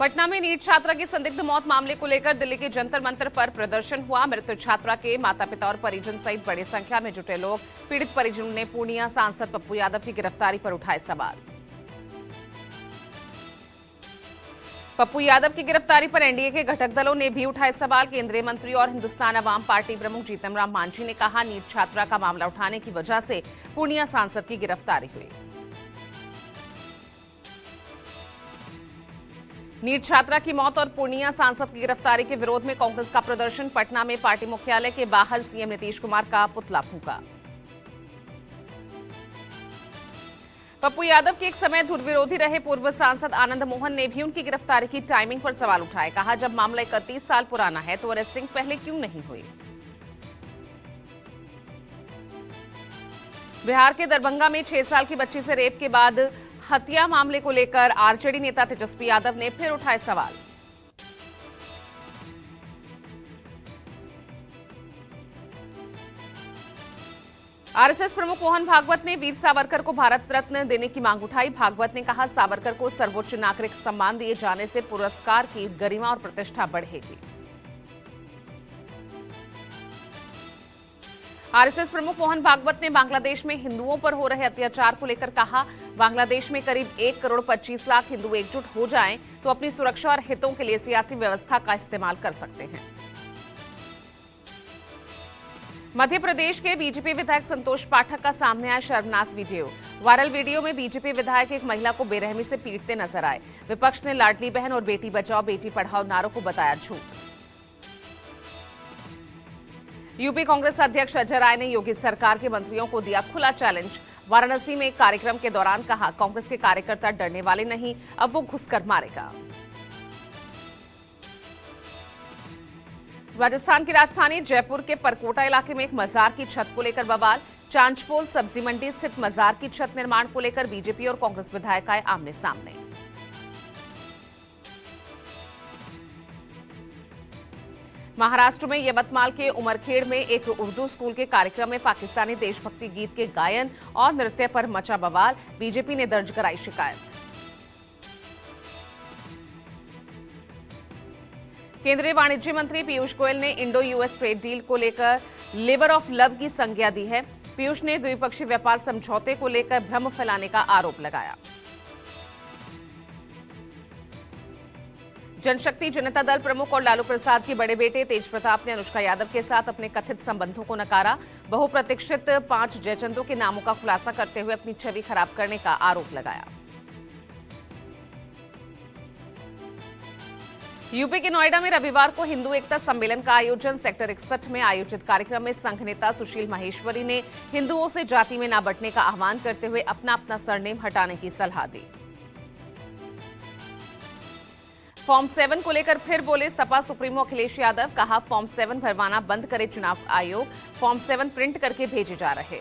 पटना में नीट छात्रा की संदिग्ध मौत मामले को लेकर दिल्ली के जंतर मंतर पर प्रदर्शन हुआ। मृत छात्रा के माता पिता और परिजन सहित बड़ी संख्या में जुटे लोग पीड़ित परिजनों ने पूर्णिया सांसद पप्पू यादव की गिरफ्तारी पर उठाए सवाल। पप्पू यादव की गिरफ्तारी पर एनडीए के घटक दलों ने भी उठाए सवाल। केंद्रीय मंत्री और हिंदुस्तान अवाम पार्टी प्रमुख जीतन राम मांझी ने कहा, नीट छात्रा का मामला उठाने की वजह से पूर्णिया सांसद की गिरफ्तारी हुई। नीट छात्रा की मौत और पूर्णिया सांसद की गिरफ्तारी के विरोध में कांग्रेस का प्रदर्शन। पटना में पार्टी मुख्यालय के बाहर सीएम नीतीश कुमार का पुतला फूंका। पप्पू यादव के एक समय धुर विरोधी रहे पूर्व सांसद आनंद मोहन ने भी उनकी गिरफ्तारी की टाइमिंग पर सवाल उठाए। कहा, जब मामला 31 साल पुराना है तो अरेस्टिंग पहले क्यों नहीं हुई। बिहार के दरभंगा में 6 साल की बच्ची से रेप के बाद हत्या मामले को लेकर आरजेडी नेता तेजस्वी यादव ने फिर उठाए सवाल। आरएसएस प्रमुख मोहन भागवत ने वीर सावरकर को भारत रत्न देने की मांग उठाई। भागवत ने कहा, सावरकर को सर्वोच्च नागरिक सम्मान दिए जाने से पुरस्कार की गरिमा और प्रतिष्ठा बढ़ेगी। आरएसएस प्रमुख मोहन भागवत ने बांग्लादेश में हिंदुओं पर हो रहे अत्याचार को लेकर कहा, बांग्लादेश में करीब 1 करोड़ 25 लाख हिंदू एकजुट हो जाएं तो अपनी सुरक्षा और हितों के लिए सियासी व्यवस्था का इस्तेमाल कर सकते हैं। मध्य प्रदेश के बीजेपी विधायक संतोष पाठक का सामने आया शर्मनाक वीडियो। वायरल वीडियो में बीजेपी विधायक एक महिला को बेरहमी से पीटते नजर आए। विपक्ष ने लाडली बहन और बेटी बचाओ बेटी पढ़ाओ नारों को बताया झूठ। यूपी कांग्रेस अध्यक्ष अजय राय ने योगी सरकार के मंत्रियों को दिया खुला चैलेंज। वाराणसी में एक कार्यक्रम के दौरान कहा, कांग्रेस के कार्यकर्ता डरने वाले नहीं, अब वो घुसकर मारेगा। राजस्थान की राजधानी जयपुर के परकोटा इलाके में एक मजार की छत को लेकर बवाल। चांचपोल सब्जी मंडी स्थित मजार की छत निर्माण को लेकर बीजेपी और कांग्रेस विधायक आए आमने सामने। महाराष्ट्र में यवतमाल के उमरखेड़ में एक उर्दू स्कूल के कार्यक्रम में पाकिस्तानी देशभक्ति गीत के गायन और नृत्य पर मचा बवाल। बीजेपी ने दर्ज कराई शिकायत। केंद्रीय वाणिज्य मंत्री पीयूष गोयल ने इंडो यूएस ट्रेड डील को लेकर लेबर ऑफ लव की संज्ञा दी है। पीयूष ने द्विपक्षीय व्यापार समझौते को लेकर भ्रम फैलाने का आरोप लगाया। जनशक्ति जनता दल प्रमुख और लालू प्रसाद के बड़े बेटे तेज प्रताप ने अनुष्का यादव के साथ अपने कथित संबंधों को नकारा। बहुप्रतीक्षित 5 जयचंदों के नामों का खुलासा करते हुए अपनी छवि खराब करने का आरोप लगाया। यूपी के नोएडा में रविवार को हिंदू एकता सम्मेलन का आयोजन। सेक्टर 61 में आयोजित कार्यक्रम में संघ नेता सुशील माहेश्वरी ने हिंदुओं से जाति में न बंटने का आह्वान करते हुए अपना अपना सरनेम हटाने की सलाह दी। फॉर्म 7 को लेकर फिर बोले सपा सुप्रीमो अखिलेश यादव। कहा, फॉर्म 7 भरवाना बंद करे चुनाव आयोग। फॉर्म 7 प्रिंट करके भेजे जा रहे।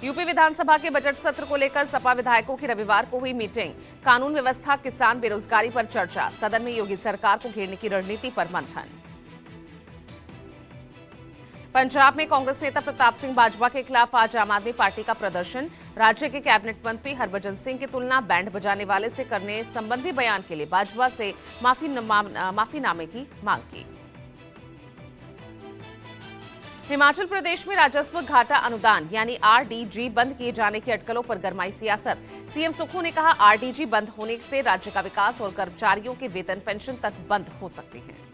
यूपी विधानसभा के बजट सत्र को लेकर सपा विधायकों की रविवार को हुई मीटिंग। कानून व्यवस्था, किसान, बेरोजगारी पर चर्चा। सदन में योगी सरकार को घेरने की रणनीति पर मंथन। पंजाब में कांग्रेस नेता प्रताप सिंह बाजवा के खिलाफ आज आम आदमी पार्टी का प्रदर्शन। राज्य के कैबिनेट मंत्री हरभजन सिंह की तुलना बैंड बजाने वाले से करने संबंधी बयान के लिए बाजवा से माफीनामे की मांग की। हिमाचल प्रदेश में राजस्व घाटा अनुदान यानी आरडीजी बंद किए जाने की अटकलों पर गरमाई सियासत। सीएम सुक्खू ने कहा, आरडीजी बंद होने से राज्य का विकास और कर्मचारियों के वेतन पेंशन तक बंद हो सकती है।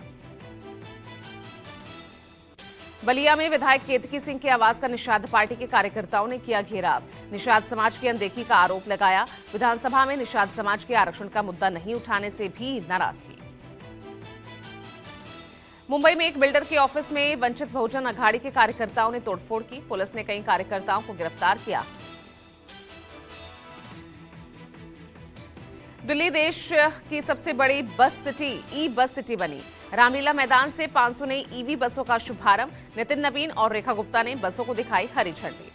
बलिया में विधायक केतकी सिंह के आवास का निषाद पार्टी के कार्यकर्ताओं ने किया घेराव। निषाद समाज की अनदेखी का आरोप लगाया। विधानसभा में निषाद समाज के आरक्षण का मुद्दा नहीं उठाने से भी नाराजगी। मुंबई में एक बिल्डर के ऑफिस में वंचित बहुजन अघाड़ी के कार्यकर्ताओं ने तोड़फोड़ की। पुलिस ने कई कार्यकर्ताओं को गिरफ्तार किया। दिल्ली देश की सबसे बड़ी बस सिटी ई बस सिटी बनी। रामलीला मैदान से 500 नई ईवी बसों का शुभारंभ। नितिन नवीन और रेखा गुप्ता ने बसों को दिखाई हरी झंडी।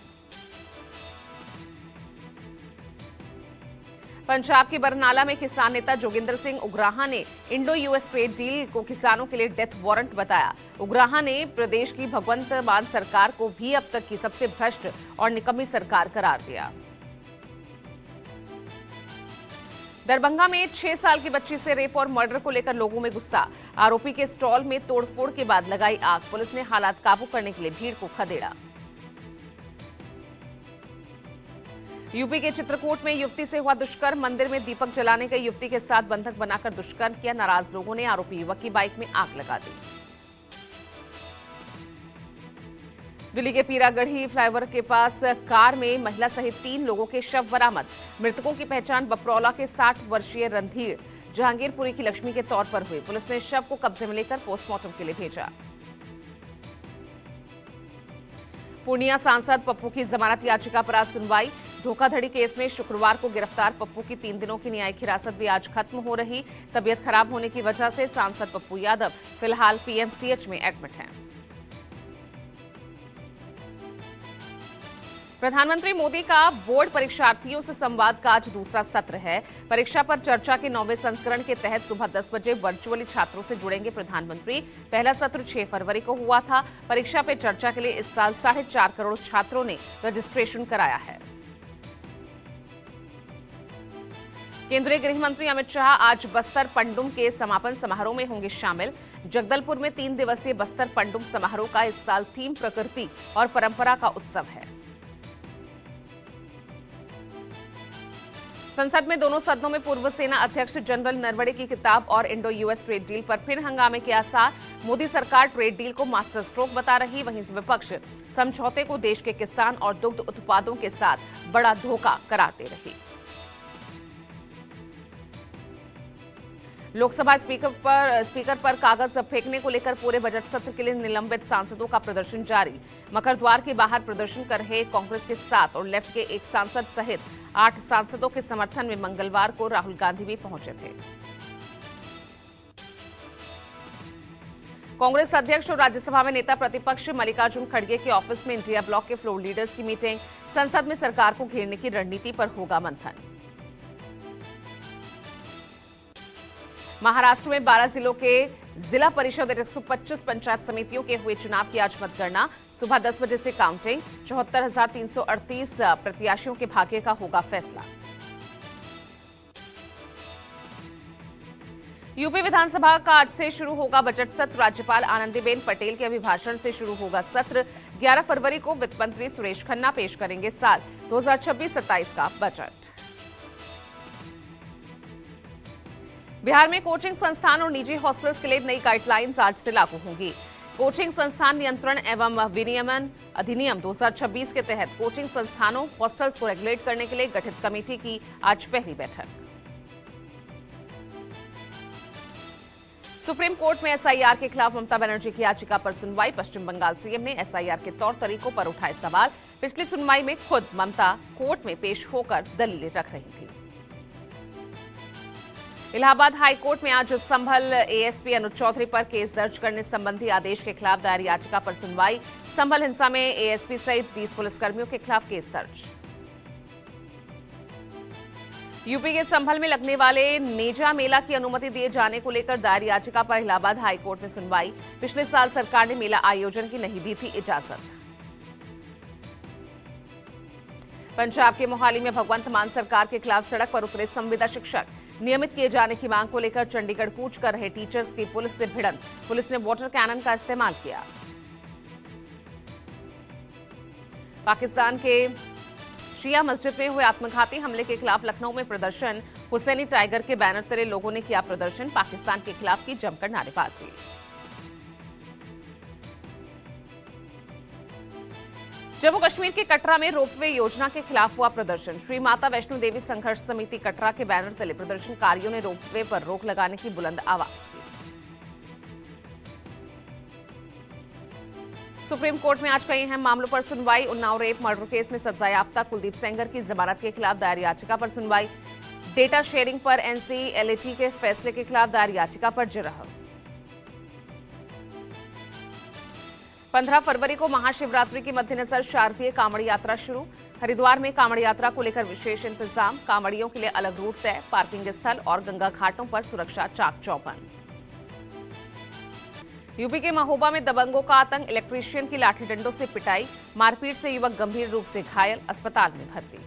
पंजाब के बरनाला में किसान नेता जोगिंदर सिंह उग्राहा ने इंडो यूएस ट्रेड डील को किसानों के लिए डेथ वारंट बताया। उग्राहा ने प्रदेश की भगवंत मान सरकार को भी अब तक की सबसे भ्रष्ट और निकम्मी सरकार करार दिया। दरभंगा में 6 साल की बच्ची से रेप और मर्डर को लेकर लोगों में गुस्सा। आरोपी के स्टॉल में तोड़फोड़ के बाद लगाई आग। पुलिस ने हालात काबू करने के लिए भीड़ को खदेड़ा। यूपी के चित्रकूट में युवती से हुआ दुष्कर्म। मंदिर में दीपक जलाने गई युवती के साथ बंधक बनाकर दुष्कर्म किया। नाराज लोगों ने आरोपी युवक की बाइक में आग लगा दी। दिल्ली के पीरागढ़ी फ्लाईओवर के पास कार में महिला सहित 3 लोगों के शव बरामद। मृतकों की पहचान बपरौला के 60 वर्षीय रणधीर जहांगीरपुरी की लक्ष्मी के तौर पर हुई। पुलिस ने शव को कब्जे में लेकर पोस्टमार्टम के लिए भेजा। पूर्णिया सांसद पप्पू की जमानत याचिका पर आज सुनवाई। धोखाधड़ी केस में शुक्रवार को गिरफ्तार पप्पू की 3 दिनों की न्यायिक हिरासत भी आज खत्म हो रही। तबीयत खराब होने की वजह से सांसद पप्पू यादव फिलहाल पीएमसीएच में एडमिट हैं। प्रधानमंत्री मोदी का बोर्ड परीक्षार्थियों से संवाद का आज दूसरा सत्र है। परीक्षा पर चर्चा के 9वें संस्करण के तहत सुबह 10 बजे वर्चुअली छात्रों से जुड़ेंगे प्रधानमंत्री। पहला सत्र 6 फरवरी को हुआ था। परीक्षा पे चर्चा के लिए इस साल 4.5 करोड़ छात्रों ने रजिस्ट्रेशन कराया है। केंद्रीय गृह मंत्री अमित शाह आज बस्तर पंडुम के समापन समारोह में होंगे शामिल। जगदलपुर में 3 दिवसीय बस्तर पंडुम समारोह का इस साल थीम प्रकृति और परंपरा का उत्सव है। संसद में दोनों सदनों में पूर्व सेना अध्यक्ष जनरल नरवणे की किताब और इंडो यूएस ट्रेड डील पर फिर हंगामे के आसार। मोदी सरकार ट्रेड डील को मास्टर स्ट्रोक बता रही, वहीं विपक्ष समझौते को देश के किसान और दुग्ध उत्पादों के साथ बड़ा धोखा कराते रही। लोकसभा स्पीकर पर कागज फेंकने को लेकर पूरे बजट सत्र के लिए निलंबित सांसदों का प्रदर्शन जारी। मकर द्वार के बाहर प्रदर्शन कर रहे कांग्रेस के 7 और लेफ्ट के 1 सांसद सहित 8 सांसदों के समर्थन में मंगलवार को राहुल गांधी भी पहुंचे थे। कांग्रेस अध्यक्ष और राज्यसभा में नेता प्रतिपक्ष मल्लिकार्जुन खड़गे के ऑफिस में इंडिया ब्लॉक के फ्लोर लीडर्स की मीटिंग। संसद में सरकार को घेरने की रणनीति पर होगा मंथन। महाराष्ट्र में 12 जिलों के जिला परिषद 125 पंचायत समितियों के हुए चुनाव की आज मतगणना। सुबह 10 बजे से काउंटिंग। 74,338 प्रत्याशियों के भाग्य का होगा फैसला। यूपी विधानसभा का आज से शुरू होगा बजट सत्र। राज्यपाल आनंदीबेन पटेल के अभिभाषण से शुरू होगा सत्र। 11 फरवरी को वित्त मंत्री सुरेश खन्ना पेश करेंगे साल 2026-27 का बजट। बिहार में कोचिंग संस्थान और निजी हॉस्टल्स के लिए नई गाइडलाइंस आज से लागू होंगी। कोचिंग संस्थान नियंत्रण एवं विनियमन अधिनियम 2026 के तहत कोचिंग संस्थानों हॉस्टल्स को रेगुलेट करने के लिए गठित कमेटी की आज पहली बैठक। सुप्रीम कोर्ट में एसआईआर के खिलाफ ममता बनर्जी की याचिका पर सुनवाई। पश्चिम बंगाल सीएम ने एसआईआर के तौर तरीकों पर उठाए सवाल। पिछली सुनवाई में खुद ममता कोर्ट में पेश होकर दलीलें रख रही थी। इलाहाबाद हाई कोर्ट में आज संभल एएसपी अनुज चौधरी पर केस दर्ज करने संबंधी आदेश के खिलाफ दायर याचिका पर सुनवाई। संभल हिंसा में एएसपी सहित 20 पुलिसकर्मियों के खिलाफ केस दर्ज। यूपी के संभल में लगने वाले नेजा मेला की अनुमति दिए जाने को लेकर दायर याचिका पर इलाहाबाद हाई कोर्ट में सुनवाई। पिछले साल सरकार ने मेला आयोजन की नहीं दी थी इजाजत। पंजाब के मोहाली में भगवंत मान सरकार के खिलाफ सड़क पर उतरे संविदा शिक्षक। नियमित किए जाने की मांग को लेकर चंडीगढ़ कूच कर रहे टीचर्स की पुलिस से भिड़ंत। पुलिस ने वाटर कैनन का इस्तेमाल किया। पाकिस्तान के शिया मस्जिद में हुए आत्मघाती हमले के खिलाफ लखनऊ में प्रदर्शन। हुसैनी टाइगर के बैनर तले लोगों ने किया प्रदर्शन। पाकिस्तान के खिलाफ की जमकर नारेबाजी। जम्मू कश्मीर के कटरा में रोपवे योजना के खिलाफ हुआ प्रदर्शन। श्री माता वैष्णो देवी संघर्ष समिति कटरा के बैनर तले प्रदर्शनकारियों ने रोपवे पर रोक लगाने की बुलंद आवाज की। सुप्रीम कोर्ट में आज कई अहम मामलों पर सुनवाई। उन्नाव रेप मर्डर केस में सजायाफ्ता कुलदीप सेंगर की जमानत के खिलाफ दायर याचिका पर सुनवाई। डेटा शेयरिंग पर एनसीएलटी के फैसले के खिलाफ दायर याचिका पर जिरह। 15 फरवरी को महाशिवरात्रि के मद्देनजर शारदीय कांवड़ यात्रा शुरू। हरिद्वार में कांवड़ यात्रा को लेकर विशेष इंतजाम। कांवड़ियों के लिए अलग रूट तय। पार्किंग स्थल और गंगा घाटों पर सुरक्षा चाक चौबंद। यूपी के महोबा में दबंगों का आतंक। इलेक्ट्रीशियन की लाठी डंडों से पिटाई। मारपीट से युवक गंभीर रूप से घायल, अस्पताल में भर्ती।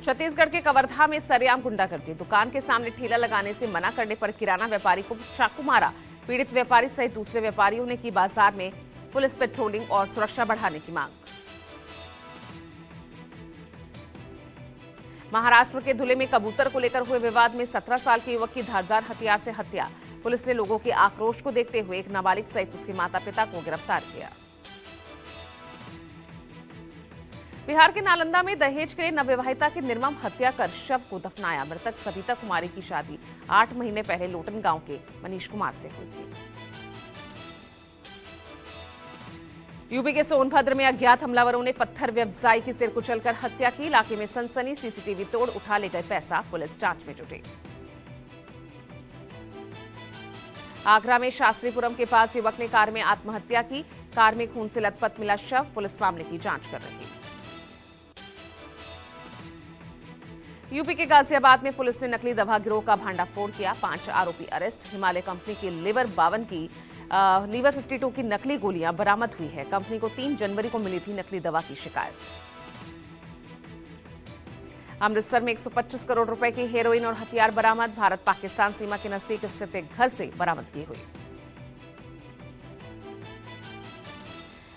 छत्तीसगढ़ के कवर्धा में सरेआम गुंडागर्दी, दुकान के सामने ठेला लगाने से मना करने पर किराना व्यापारी को चाकू मारा। पीड़ित व्यापारी सहित दूसरे व्यापारियों ने की बाजार में पुलिस पेट्रोलिंग और सुरक्षा बढ़ाने की मांग। महाराष्ट्र के धुले में कबूतर को लेकर हुए विवाद में 17 साल के युवक की धारदार हथियार से हत्या। पुलिस ने लोगों के आक्रोश को देखते हुए एक नाबालिग सहित उसके माता पिता को गिरफ्तार किया। बिहार के नालंदा में दहेज के लिए नवविवाहिता की निर्मम हत्या कर शव को दफनाया। मृतक सविता कुमारी की शादी 8 महीने पहले लोटन गांव के मनीष कुमार से हुई थी। यूपी के सोनभद्र में अज्ञात हमलावरों ने पत्थर व्यवसायी की सिर कुचलकर हत्या की। इलाके में सनसनी, सीसीटीवी तोड़ उठा ले गए पैसा, पुलिस जांच में जुटी। आगरा में शास्त्रीपुरम के पास युवक ने कार में आत्महत्या की। कार में खून से लथपथ मिला शव, पुलिस मामले की जांच कर रही है। यूपी के गाजियाबाद में पुलिस ने नकली दवा गिरोह का भांडाफोड़ किया। 5 आरोपी अरेस्ट। हिमालय कंपनी की लीवर 52 की नकली गोलियां बरामद हुई है। कंपनी को 3 जनवरी को मिली थी नकली दवा की शिकायत। अमृतसर में 125 करोड़ रुपए की हेरोइन और हथियार बरामद। भारत पाकिस्तान सीमा के नजदीक स्थित एक घर से बरामदगी हुई।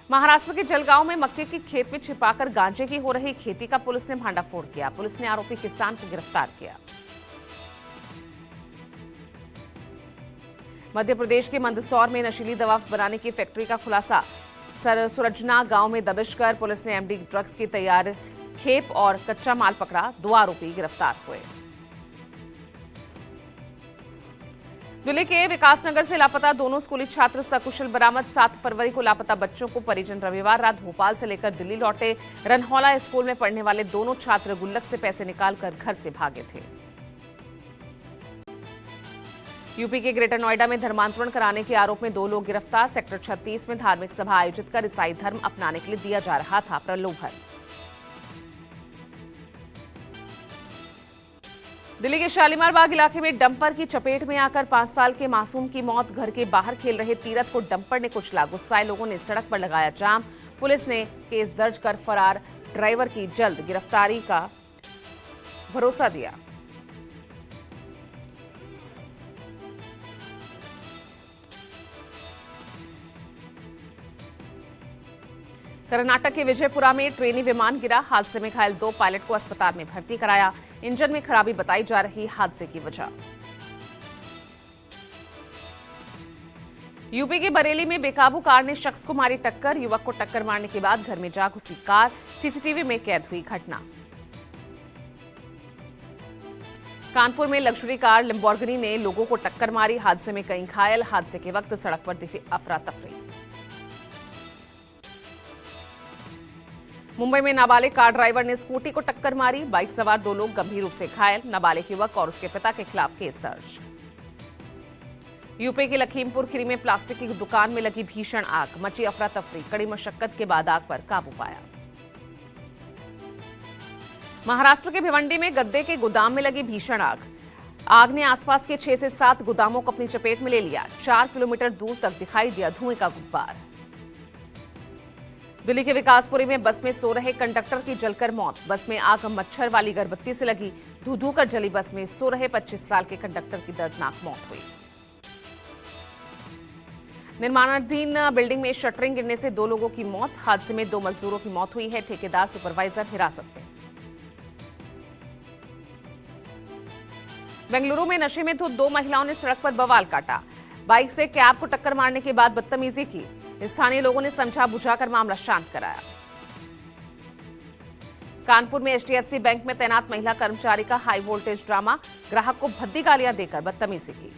महाराष्ट्र के जलगांव में मक्के की खेत में छिपाकर गांजे की हो रही खेती का पुलिस ने भांडाफोड़ किया। पुलिस ने आरोपी किसान को गिरफ्तार किया। मध्य प्रदेश के मंदसौर में नशीली दवा बनाने की फैक्ट्री का खुलासा। सुरजना गांव में दबिश कर पुलिस ने एमडी ड्रग्स की तैयार खेप और कच्चा माल पकड़ा। 2 आरोपी गिरफ्तार हुए। जिले के विकासनगर से लापता दोनों स्कूली छात्र सकुशल बरामद। 7 फरवरी को लापता बच्चों को परिजन रविवार रात भोपाल से लेकर दिल्ली लौटे। रनहौला स्कूल में पढ़ने वाले दोनों छात्र गुल्लक से पैसे निकालकर घर से भागे थे। यूपी के ग्रेटर नोएडा में धर्मांतरण कराने के आरोप में 2 लोग गिरफ्तार। सेक्टर 36 में धार्मिक सभा आयोजित कर ईसाई धर्म अपनाने के लिए दिया जा रहा था प्रलोभन। दिल्ली के शालीमार बाग इलाके में डंपर की चपेट में आकर 5 साल के मासूम की मौत। घर के बाहर खेल रहे तीरथ को डंपर ने कुचला। गुस्साए लोगों ने सड़क पर लगाया जाम। पुलिस ने केस दर्ज कर फरार ड्राइवर की जल्द गिरफ्तारी का भरोसा दिया। कर्नाटक के विजयपुरा में ट्रेनी विमान गिरा। हादसे में घायल 2 पायलट को अस्पताल में भर्ती कराया। इंजन में खराबी बताई जा रही हादसे की वजह। यूपी के बरेली में बेकाबू कार ने शख्स को मारी टक्कर। युवक को टक्कर मारने के बाद घर में जा घुसी कार। सीसीटीवी में कैद हुई घटना। कानपुर में लग्जरी कार लैम्बोर्गिनी ने लोगों को टक्कर मारी। हादसे में कई घायल। हादसे के वक्त सड़क पर दिखी अफरा तफरी। मुंबई में नाबालिग कार ड्राइवर ने स्कूटी को टक्कर मारी। बाइक सवार 2 लोग गंभीर रूप से घायल। नाबालिग युवक और उसके पिता के खिलाफ केस दर्ज। यूपी के लखीमपुर खीरी में प्लास्टिक की दुकान में लगी भीषण आग। मची अफरा तफरी। कड़ी मशक्कत के बाद आग पर काबू पाया। महाराष्ट्र के भिवंडी में गद्दे के गोदाम में लगी भीषण आग। आग ने आसपास के 6 से 7 गोदामों को अपनी चपेट में ले लिया। 4 किलोमीटर दूर तक दिखाई दिया धुएं का गुब्बार। दिल्ली के विकासपुरी में बस में सो रहे कंडक्टर की जलकर मौत। बस में आग मच्छर वाली अगरबत्ती से लगी। धू कर जली बस में सो रहे 25 साल के कंडक्टर की दर्दनाक मौत हुई। निर्माणाधीन बिल्डिंग में शटरिंग गिरने से 2 लोगों की मौत। हादसे में 2 मजदूरों की मौत हुई है। ठेकेदार सुपरवाइजर हिरासत में। बेंगलुरु में नशे में धुत 2 महिलाओं ने सड़क पर बवाल काटा। बाइक से कैब को टक्कर मारने के बाद बदतमीजी की। स्थानीय लोगों ने समझा बुझाकर मामला शांत कराया। कानपुर में एचडीएफसी बैंक में तैनात महिला कर्मचारी का हाई वोल्टेज ड्रामा। ग्राहक को भद्दी गालियां देकर बदतमीजी की।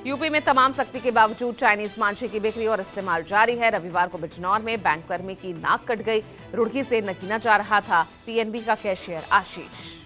यूपी में तमाम सख्ती के बावजूद चाइनीज मांझे की बिक्री और इस्तेमाल जारी है। रविवार को बिजनौर में बैंक कर्मी की नाक कट गई। रुड़की से नगीना जा रहा था पीएनबी का कैशियर आशीष।